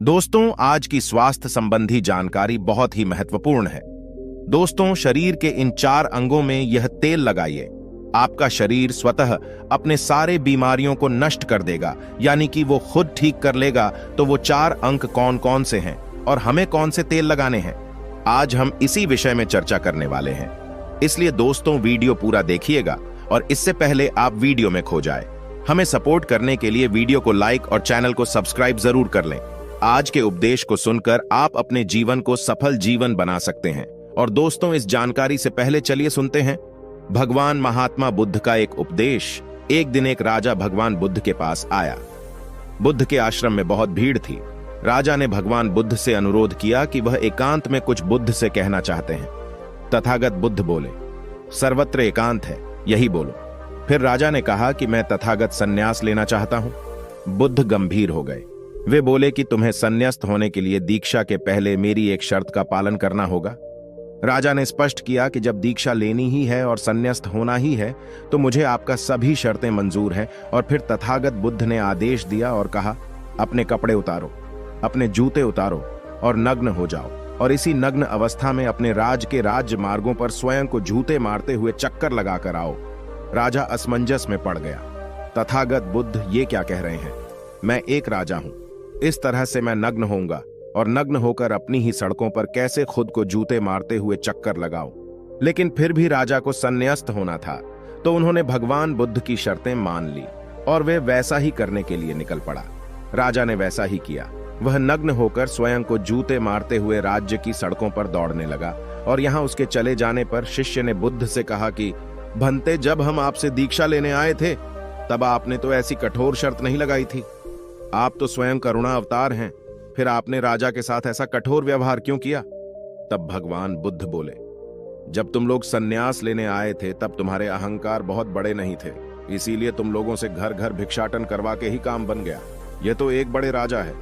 दोस्तों, आज की स्वास्थ्य संबंधी जानकारी बहुत ही महत्वपूर्ण है। दोस्तों, शरीर के इन 4 अंगों में यह तेल लगाइए। आपका शरीर स्वतः अपने सारे बीमारियों को नष्ट कर देगा, यानी कि वो खुद ठीक कर लेगा। तो वो 4 अंग कौन कौन से हैं और हमें कौन से तेल लगाने हैं, आज हम इसी विषय में चर्चा करने वाले हैं। इसलिए दोस्तों, वीडियो पूरा देखिएगा और इससे पहले आप वीडियो में खो जाए। हमें सपोर्ट करने के लिए वीडियो को लाइक और चैनल को सब्सक्राइब जरूर कर लें। आज के उपदेश को सुनकर आप अपने जीवन को सफल जीवन बना सकते हैं। और दोस्तों, इस जानकारी से पहले चलिए सुनते हैं भगवान महात्मा बुद्ध का एक उपदेश। एक दिन एक राजा भगवान बुद्ध के पास आया। बुद्ध के आश्रम में बहुत भीड़ थी। राजा ने भगवान बुद्ध से अनुरोध किया कि वह एकांत में कुछ बुद्ध से कहना चाहते हैं। तथागत बुद्ध बोले, सर्वत्र एकांत है, यही बोलो। फिर राजा ने कहा कि मैं तथागत संन्यास लेना चाहता हूं। बुद्ध गंभीर हो गए। वे बोले कि तुम्हें संन्यास्त होने के लिए दीक्षा के पहले मेरी एक शर्त का पालन करना होगा। राजा ने स्पष्ट किया कि जब दीक्षा लेनी ही है और संन्यास्त होना ही है तो मुझे आपका सभी शर्तें मंजूर हैं। और फिर तथागत बुद्ध ने आदेश दिया और कहा, अपने कपड़े उतारो, अपने जूते उतारो और नग्न हो जाओ। और इसी नग्न अवस्था में अपने राज के राज्य मार्गों पर स्वयं को जूते मारते हुए चक्कर लगाकर आओ। राजा असमंजस में पड़ गया। तथागत बुद्ध ये क्या कह रहे हैं? मैं एक राजा हूं, इस तरह से मैं नग्न होऊंगा और नग्न होकर अपनी ही सड़कों पर कैसे खुद को जूते मारते हुए चक्कर लगाऊं? लेकिन फिर भी राजा को संन्यास्त होना था, तो उन्होंने भगवान बुद्ध की शर्तें मान ली और वे वैसा ही करने के लिए निकल पड़ा। राजा ने वैसा ही किया। वह नग्न होकर स्वयं को जूते मारते हुए राज्य की सड़कों पर दौड़ने लगा। और यहां उसके चले जाने पर शिष्य ने बुद्ध से कहा कि भंते, जब हम आपसे दीक्षा लेने आए थे तब आपने तो ऐसी कठोर शर्त नहीं लगाई थी। आप तो स्वयं करुणा अवतार हैं, फिर आपने राजा के साथ ऐसा कठोर व्यवहार क्यों किया? तब भगवान बुद्ध बोले, जब तुम लोग संन्यास लेने आए थे तब तुम्हारे अहंकार बहुत बड़े नहीं थे, इसीलिए तुम लोगों से घर घर भिक्षाटन करवा के ही काम बन गया। यह तो एक बड़े राजा है,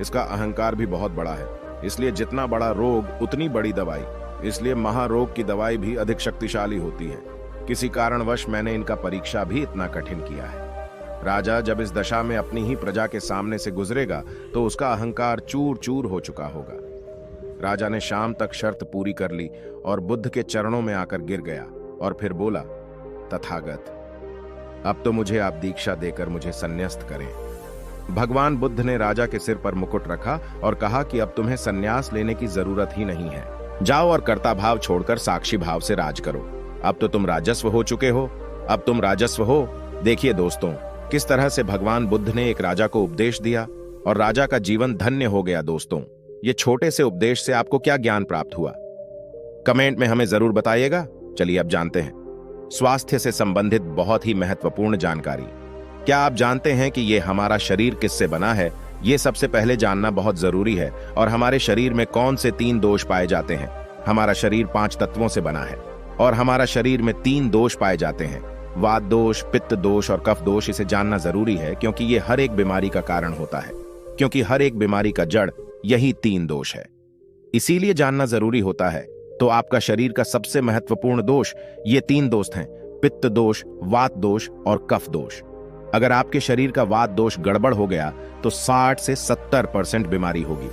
इसका अहंकार भी बहुत बड़ा है, इसलिए जितना बड़ा रोग उतनी बड़ी दवाई, इसलिए महारोग की दवाई भी अधिक शक्तिशाली होती है। किसी कारणवश मैंने इनका परीक्षा भी इतना कठिन किया है। राजा जब इस दशा में अपनी ही प्रजा के सामने से गुजरेगा तो उसका अहंकार चूर चूर हो चुका होगा। राजा ने शाम तक शर्त पूरी कर ली और बुद्ध के चरणों में आकर गिर गया और फिर बोला, तथागत, अब तो मुझे आप दीक्षा देकर मुझे संन्यास्त करें। भगवान बुद्ध ने राजा के सिर पर मुकुट रखा और कहा कि अब तुम्हें संन्यास लेने की जरूरत ही नहीं है। जाओ और कर्ता भाव छोड़कर साक्षी भाव से राज करो। अब तो तुम राजस्व हो चुके हो, अब तुम राजस्व हो। देखिए दोस्तों, किस तरह से भगवान बुद्ध ने एक राजा को उपदेश दिया और राजा का जीवन धन्य हो गया। दोस्तों, ये छोटे से उपदेश से आपको क्या ज्ञान प्राप्त हुआ, कमेंट में हमें जरूर बताइएगा। चलिए अब जानते हैं स्वास्थ्य से संबंधित बहुत ही महत्वपूर्ण जानकारी। क्या आप जानते हैं कि ये हमारा शरीर किससे बना है? ये सबसे पहले जानना बहुत जरूरी है। और हमारे शरीर में कौन से 3 दोष पाए जाते हैं? हमारा शरीर 5 तत्वों से बना है और हमारा शरीर में 3 दोष पाए जाते हैं, वात दोष, पित्त दोष और कफ दोष। इसे जानना जरूरी है क्योंकि ये हर एक बीमारी का कारण होता है, क्योंकि हर एक बीमारी का जड़ यही 3 दोष है। इसीलिए जानना जरूरी होता है। तो आपका शरीर का सबसे महत्वपूर्ण दोष ये 3 दोष हैं, पित्त दोष, वात दोष और कफ दोष। अगर आपके शरीर का वात दोष गड़बड़ हो गया तो 60 से 70% बीमारी होगी।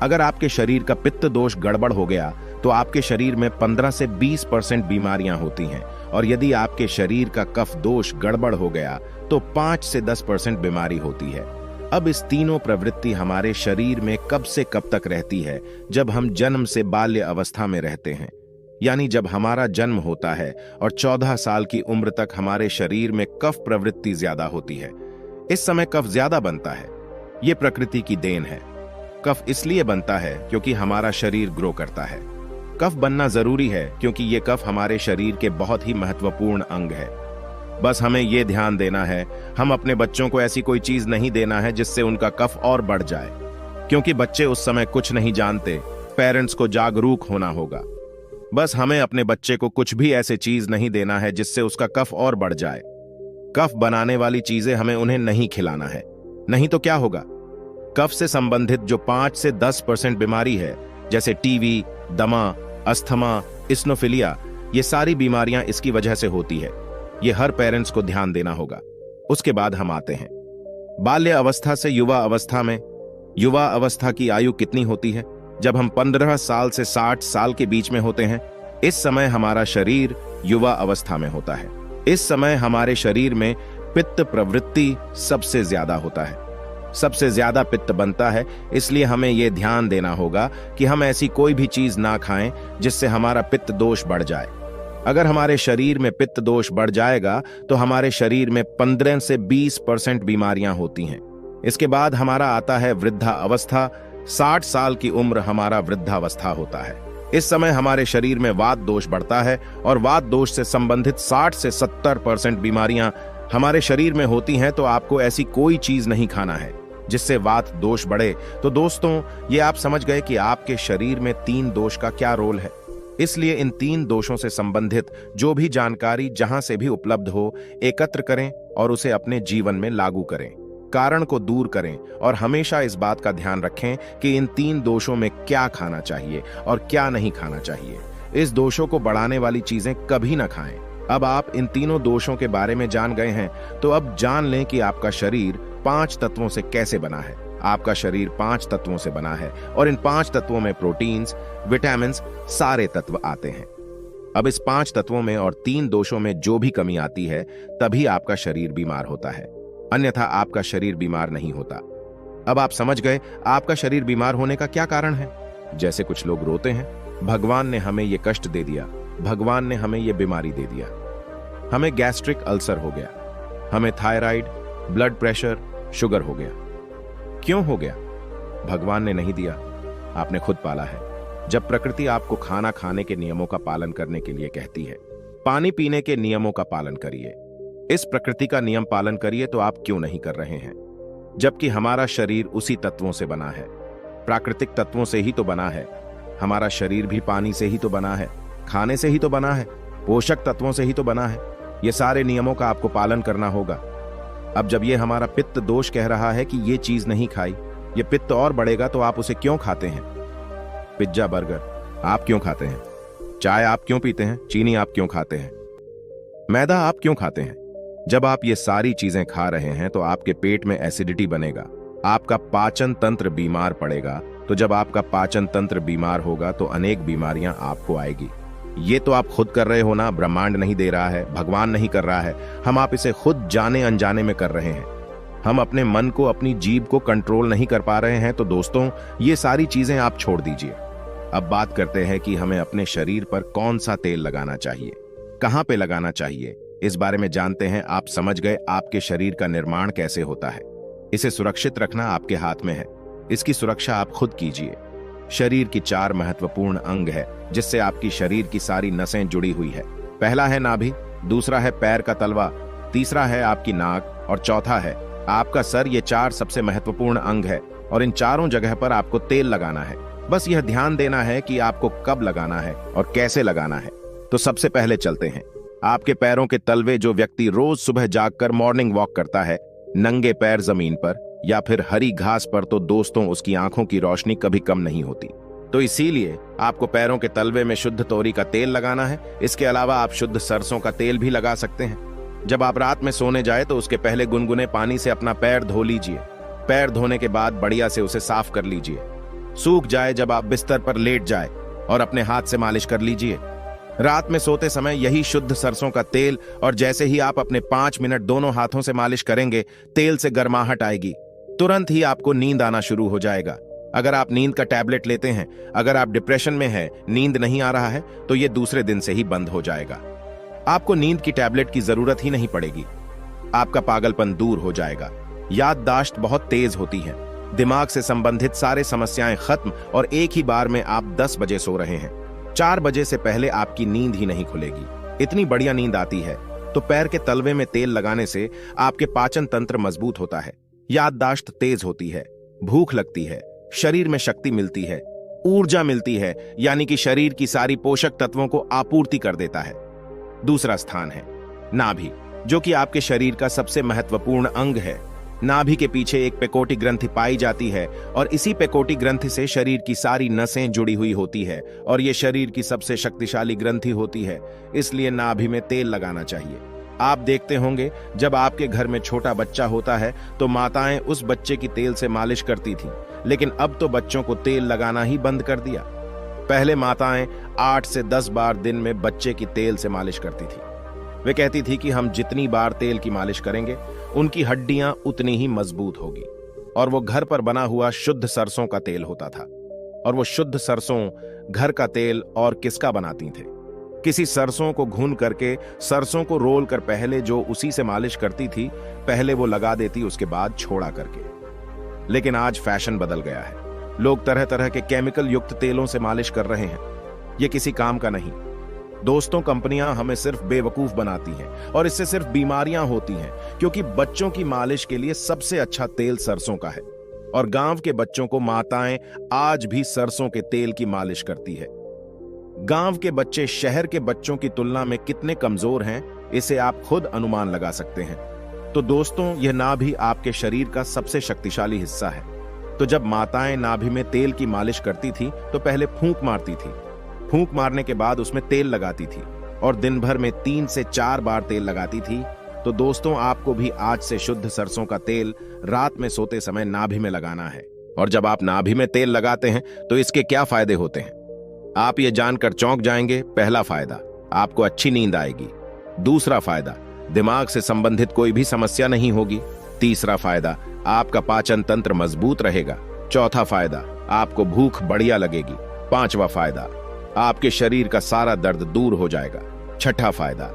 अगर आपके शरीर का पित्त दोष गड़बड़ हो गया तो आपके शरीर में 15 से 20% बीमारियां होती हैं। और यदि आपके शरीर का कफ दोष गड़बड़ हो गया तो 5 से 10% बीमारी होती है। अब इस तीनों प्रवृत्ति हमारे शरीर में कब से कब तक रहती है? जब हम जन्म से बाल्य अवस्था में रहते हैं, यानी जब हमारा जन्म होता है और 14 साल की उम्र तक हमारे शरीर में कफ प्रवृत्ति ज्यादा होती है। इस समय कफ ज्यादा बनता है। यह प्रकृति की देन है। कफ इसलिए बनता है क्योंकि हमारा शरीर ग्रो करता है। कफ बनना जरूरी है क्योंकि ये कफ हमारे शरीर के बहुत ही महत्वपूर्ण अंग है। बस हमें ये ध्यान देना है, हम अपने बच्चों को ऐसी कोई चीज नहीं देना है जिससे उनका कफ और बढ़ जाए, क्योंकि बच्चे उस समय कुछ नहीं जानते। पेरेंट्स को जागरूक होना होगा। बस हमें अपने बच्चे को कुछ भी ऐसे चीज नहीं देना है जिससे उसका कफ और बढ़ जाए। कफ बनाने वाली चीजें हमें उन्हें नहीं खिलाना है, नहीं तो क्या होगा? कफ से संबंधित जो 5 से 10% बीमारी है, जैसे टीवी, दमा, अस्थमा, इस्नोफिलिया, ये सारी बीमारियां इसकी वजह से होती है। ये हर पेरेंट्स को ध्यान देना होगा। उसके बाद हम आते हैं बाल्य अवस्था से युवा अवस्था में। युवा अवस्था की आयु कितनी होती है? जब हम 15 साल से 60 साल के बीच में होते हैं। इस समय हमारा शरीर युवा अवस्था में होता है। इस समय हमारे शरीर में पित्त प्रवृत्ति सबसे ज्यादा होता है, सबसे ज्यादा पित्त बनता है। इसलिए हमें यह ध्यान देना होगा कि हम ऐसी कोई भी चीज ना खाएं जिससे हमारा पित्त दोष बढ़ जाए। अगर हमारे शरीर में पित्त दोष बढ़ जाएगा तो हमारे शरीर में 15 से 20% बीमारियां होती हैं। इसके बाद हमारा आता है वृद्धा अवस्था। 60 साल की उम्र हमारा वृद्धावस्था होता है। इस समय हमारे शरीर में वात दोष बढ़ता है और वात दोष से संबंधित 60 से 70% बीमारियां हमारे शरीर में होती हैं। तो आपको ऐसी कोई चीज नहीं खाना है जिससे वात दोष बढ़े। तो दोस्तों, ये आप समझ गए कि आपके शरीर में 3 दोष का क्या रोल है। इसलिए इन 3 दोषों से संबंधित जो भी जानकारी जहां से भी उपलब्ध हो, एकत्र करें और उसे अपने जीवन में लागू करें, कारण को दूर करें और हमेशा इस बात का ध्यान रखें कि इन 3 दोषों में क्या खाना चाहिए और क्या नहीं खाना चाहिए। इस दोषों को बढ़ाने वाली चीजें कभी ना खाएं। अब आप इन तीनों दोषों के बारे में जान गए हैं, तो अब जान लें कि आपका शरीर 5 तत्वों से कैसे बना है। आपका शरीर 5 तत्वों से बना है और इन 5 तत्वों में प्रोटीन्स, विटामिन्स, सारे तत्व आते हैं। अब इस 5 तत्वों में और 3 दोषों में जो भी कमी आती है, तभी आपका शरीर बीमार होता है, अन्यथा आपका शरीर बीमार नहीं होता। अब आप समझ गए आपका शरीर बीमार होने का क्या कारण है। जैसे कुछ लोग रोते हैं, भगवान ने हमें ये कष्ट दे दिया, भगवान ने हमें ये बीमारी दे दिया, हमें गैस्ट्रिक अल्सर हो गया, हमें थायराइड, ब्लड प्रेशर, शुगर हो गया। क्यों हो गया? भगवान ने नहीं दिया, आपने खुद पाला है। जब प्रकृति आपको खाना खाने के नियमों का पालन करने के लिए कहती है, पानी पीने के नियमों का पालन करिए, इस प्रकृति का नियम पालन करिए, तो आप क्यों नहीं कर रहे हैं? जबकि हमारा शरीर उसी तत्वों से बना है, प्राकृतिक तत्वों से ही तो बना है। हमारा शरीर भी पानी से ही तो बना है, खाने से ही तो बना है, पोषक तत्वों से ही तो बना है। ये सारे नियमों का आपको पालन करना होगा। अब जब ये हमारा पित्त दोष कह रहा है कि ये चीज नहीं खाई, ये पित्त और बढ़ेगा, तो आप उसे क्यों खाते हैं? पिज्जा, बर्गर आप क्यों खाते हैं? चाय आप क्यों पीते हैं? चीनी आप क्यों खाते हैं? मैदा आप क्यों खाते हैं? जब आप ये सारी चीजें खा रहे हैं तो आपके पेट में एसिडिटी बनेगा, आपका पाचन तंत्र बीमार पड़ेगा। तो जब आपका पाचन तंत्र बीमार होगा तो अनेक बीमारियां आपको आएगी। ये तो आप खुद कर रहे हो ना, ब्रह्मांड नहीं दे रहा है, भगवान नहीं कर रहा है, हम आप इसे खुद जाने अनजाने में कर रहे हैं। हम अपने मन को, अपनी जीभ को कंट्रोल नहीं कर पा रहे हैं। तो दोस्तों, ये सारी चीजें आप छोड़ दीजिए। अब बात करते हैं कि हमें अपने शरीर पर कौन सा तेल लगाना चाहिए, कहां पे लगाना चाहिए। इस बारे में जानते हैं। आप समझ गए आपके शरीर का निर्माण कैसे होता है। इसे सुरक्षित रखना आपके हाथ में है, इसकी सुरक्षा आप खुद कीजिए। शरीर की 4 महत्वपूर्ण अंग है जिससे आपकी शरीर की सारी नसें जुड़ी हुई है। पहला है नाभि, दूसरा है पैर का तलवा, तीसरा है आपकी नाक और चौथा है आपका सर। ये 4 सबसे महत्वपूर्ण अंग है और इन चारों जगह पर आपको तेल लगाना है। बस यह ध्यान देना है कि आपको कब लगाना है और कैसे लगाना है। तो सबसे पहले चलते हैं आपके पैरों के तलवे। जो व्यक्ति रोज सुबह जागकर मॉर्निंग वॉक करता है नंगे पैर जमीन पर या फिर हरी घास पर, तो दोस्तों उसकी आंखों की रोशनी कभी कम नहीं होती। तो इसीलिए आपको पैरों के तलवे में शुद्ध तोरी का तेल लगाना है। इसके अलावा आप शुद्ध सरसों का तेल भी लगा सकते हैं। जब आप रात में सोने जाए तो उसके पहले गुनगुने पानी से अपना पैर धो लीजिए। पैर धोने के बाद बढ़िया से उसे साफ कर लीजिए। सूख जाए जब आप बिस्तर पर लेट जाए और अपने हाथ से मालिश कर लीजिए। रात में सोते समय यही शुद्ध सरसों का तेल, और जैसे ही आप अपने 5 मिनट दोनों हाथों से मालिश करेंगे, तेल से गर्माहट आएगी, तुरंत ही आपको नींद आना शुरू हो जाएगा। अगर आप नींद का टैबलेट लेते हैं, अगर आप डिप्रेशन में हैं, नींद नहीं आ रहा है, तो ये दूसरे दिन से ही बंद हो जाएगा। आपको नींद की टैबलेट की जरूरत ही नहीं पड़ेगी। आपका पागलपन दूर हो जाएगा। याददाश्त बहुत तेज होती है, दिमाग से संबंधित सारे समस्याएं खत्म, और एक ही बार में आप 10 बजे सो रहे हैं। 4 बजे से पहले आपकी नींद ही नहीं खुलेगी। इतनी बढ़िया नींद आती है। तो पैर के तलवे में तेल लगाने से आपके पाचन तंत्र मजबूत होता है, याददाश्त तेज होती है, भूख लगती है, शरीर में शक्ति मिलती है, ऊर्जा मिलती है, यानी कि शरीर की सारी पोषक तत्वों को आपूर्ति कर देता है। दूसरा स्थान है नाभि, जो कि आपके शरीर का सबसे महत्वपूर्ण अंग है। नाभि के पीछे एक पेकोटी ग्रंथि पाई जाती है और इसी पेकोटी ग्रंथि से शरीर की सारी नसें जुड़ी हुई होती है, और ये शरीर की सबसे शक्तिशाली ग्रंथि होती है। इसलिए नाभि में तेल लगाना चाहिए। आप देखते होंगे जब आपके घर में छोटा बच्चा होता है तो माताएं उस बच्चे की तेल से मालिश करती थीं, लेकिन अब तो बच्चों को तेल लगाना ही बंद कर दिया। पहले माताएं 8 से 10 बार दिन में बच्चे की तेल से मालिश करती थी। वे कहती थी कि हम जितनी बार तेल की मालिश करेंगे उनकी हड्डियां उतनी ही मजबूत होगी। और वो घर पर बना हुआ शुद्ध सरसों का तेल होता था। और वो शुद्ध सरसों घर का तेल और किसका बनाती थे? किसी सरसों को भून करके सरसों को रोल कर पहले जो उसी से मालिश करती थी, पहले वो लगा देती, उसके बाद छोड़ा करके। लेकिन आज फैशन बदल गया है। लोग तरह तरह के केमिकल युक्त तेलों से मालिश कर रहे हैं। ये किसी काम का नहीं। दोस्तों, कंपनियां हमें सिर्फ बेवकूफ बनाती हैं और इससे सिर्फ बीमारियां होती हैं, क्योंकि बच्चों की मालिश के लिए सबसे अच्छा तेल सरसों का है। और गांव के बच्चों को माताएं आज भी सरसों के तेल की मालिश करती है। गांव के बच्चे शहर के बच्चों की तुलना में कितने कमजोर हैं, इसे आप खुद अनुमान लगा सकते हैं। तो दोस्तों, यह नाभि आपके शरीर का सबसे शक्तिशाली हिस्सा है। तो जब माताएं नाभि में तेल की मालिश करती थी तो पहले फूंक मारती थी। फूंक मारने के बाद उसमें तेल लगाती थी और दिन भर में 3 से 4 बार तेल लगाती थी। तो दोस्तों, आपको भी आज से शुद्ध सरसों का तेल रात में सोते समय नाभि में लगाना है। और जब आप नाभि में तेल लगाते हैं तो इसके क्या फायदे होते हैं, आप ये जानकर चौंक जाएंगे। पहला फायदा, आपको अच्छी नींद आएगी। दूसरा फायदा, दिमाग से संबंधित कोई भी समस्या नहीं होगी। तीसरा फायदा, आपका पाचन तंत्र मजबूत रहेगा। चौथा फायदा, आपको भूख बढ़िया लगेगी। पांचवा फायदा, आपके शरीर का सारा दर्द दूर हो जाएगा। छठा फायदा,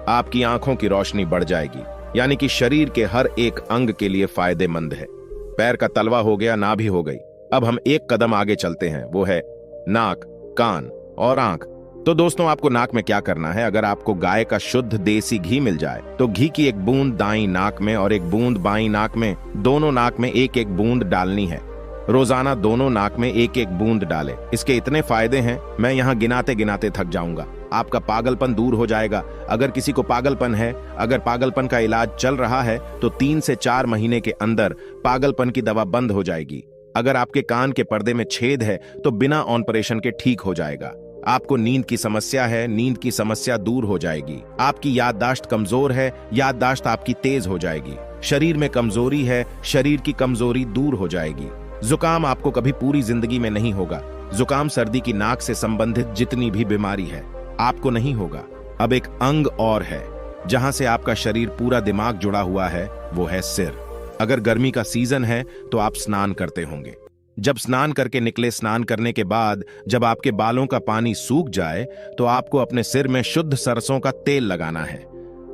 आपकी आंखों की रोशनी बढ़ जाएगी, यानी कि शरीर के हर एक अंग के लिए फायदेमंद है। पैर का तलवा हो गया, नाभि हो गई। अब हम एक कदम आगे चलते हैं, वो है नाक, कान और आंख। तो दोस्तों, आपको नाक में क्या करना है? अगर आपको गाय का शुद्ध देसी घी मिल जाए तो घी की एक बूंद दाईं नाक में और एक बूंद बाईं नाक में, दोनों नाक में एक एक बूंद डालनी है। रोजाना दोनों नाक में एक एक बूंद डालें। इसके इतने फायदे हैं, मैं यहाँ गिनाते गिनाते थक जाऊंगा। आपका पागलपन दूर हो जाएगा। अगर किसी को पागलपन है, अगर पागलपन का इलाज चल रहा है तो 3 से 4 महीने के अंदर पागलपन की दवा बंद हो जाएगी। अगर आपके कान के पर्दे में छेद है तो बिना ऑपरेशन के ठीक हो जाएगा। आपको नींद की समस्या है, नींद की समस्या दूर हो जाएगी। आपकी याददाश्त कमजोर है, याददाश्त आपकी तेज हो जाएगी। शरीर में कमजोरी है, शरीर की कमजोरी दूर हो जाएगी। जुकाम आपको कभी पूरी जिंदगी में नहीं होगा। जुकाम सर्दी की नाक से संबंधित जितनी भी बीमारी है आपको नहीं होगा। अब एक अंग और है जहां से आपका शरीर पूरा दिमाग जुड़ा हुआ है, वो है सिर। अगर गर्मी का सीजन है तो आप स्नान करते होंगे। जब स्नान करके निकले, स्नान करने के बाद जब आपके बालों का पानी सूख जाए तो आपको अपने सिर में शुद्ध सरसों का तेल लगाना है।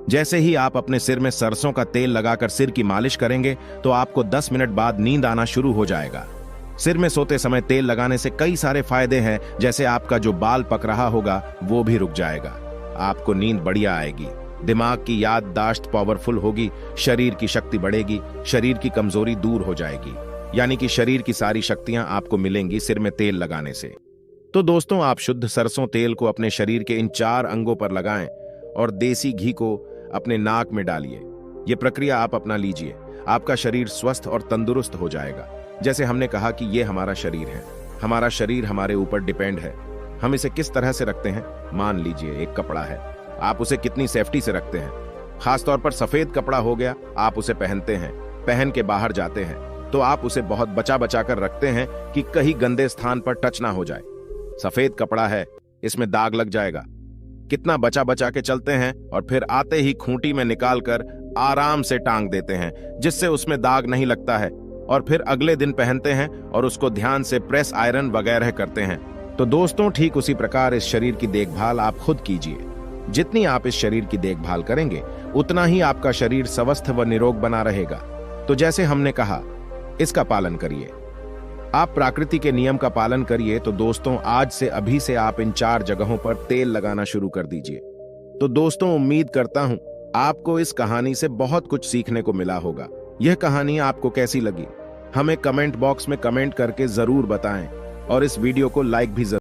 जैसे ही आप अपने सिर में सरसों का तेल लगाकर सिर की मालिश करेंगे तो आपको 10 मिनट बाद नींद आना शुरू हो जाएगा। सिर में सोते समय तेल लगाने से कई सारे फायदे हैं, जैसे आपका जो बाल पक रहा होगा वो भी रुक जाएगा। आपको नींद बढ़िया आएगी, दिमाग की याददाश्त पावरफुल होगी, शरीर की शक्ति बढ़ेगी, शरीर की कमजोरी दूर हो जाएगी। यानी कि शरीर की सारी शक्तियां आपको मिलेंगी सिर में तेल लगाने से। तो दोस्तों, आप शुद्ध सरसों तेल को अपने शरीर के इन 4 अंगों पर लगाएं और देसी घी को अपने नाक में डालिए। यह प्रक्रिया आप अपना लीजिए, आपका शरीर स्वस्थ और तंदुरुस्त हो जाएगा। जैसे हमने कहा कि यह हमारा शरीर है, हमारा शरीर हमारे ऊपर डिपेंड है। हम इसे किस तरह से रखते हैं? मान लीजिए एक कपड़ा है, आप उसे कितनी सेफ्टी से रखते हैं। खासतौर पर सफेद कपड़ा हो गया, आप उसे पहनते हैं, पहन के बाहर जाते हैं तो आप उसे बहुत बचा बचा कर रखते हैं कि कहीं गंदे स्थान पर टच ना हो जाए। सफेद कपड़ा है, इसमें दाग लग जाएगा। कितना बचा बचा के चलते हैं और फिर आते ही खूंटी में निकालकर आराम से टांग देते हैं, जिससे उसमें दाग नहीं लगता है। और फिर अगले दिन पहनते हैं और उसको ध्यान से प्रेस आयरन वगैरह करते हैं। तो दोस्तों, ठीक उसी प्रकार इस शरीर की देखभाल आप खुद कीजिए। जितनी आप इस शरीर की देखभाल करेंगे उतना ही आपका शरीर स्वस्थ व निरोग बना रहेगा। तो जैसे हमने कहा, इसका पालन करिए। आप प्रकृति के नियम का पालन करिए। तो दोस्तों, आज से अभी से आप इन 4 जगहों पर तेल लगाना शुरू कर दीजिए। तो दोस्तों, उम्मीद करता हूं आपको इस कहानी से बहुत कुछ सीखने को मिला होगा। यह कहानी आपको कैसी लगी हमें कमेंट बॉक्स में कमेंट करके जरूर बताएं और इस वीडियो को लाइक भी जरूर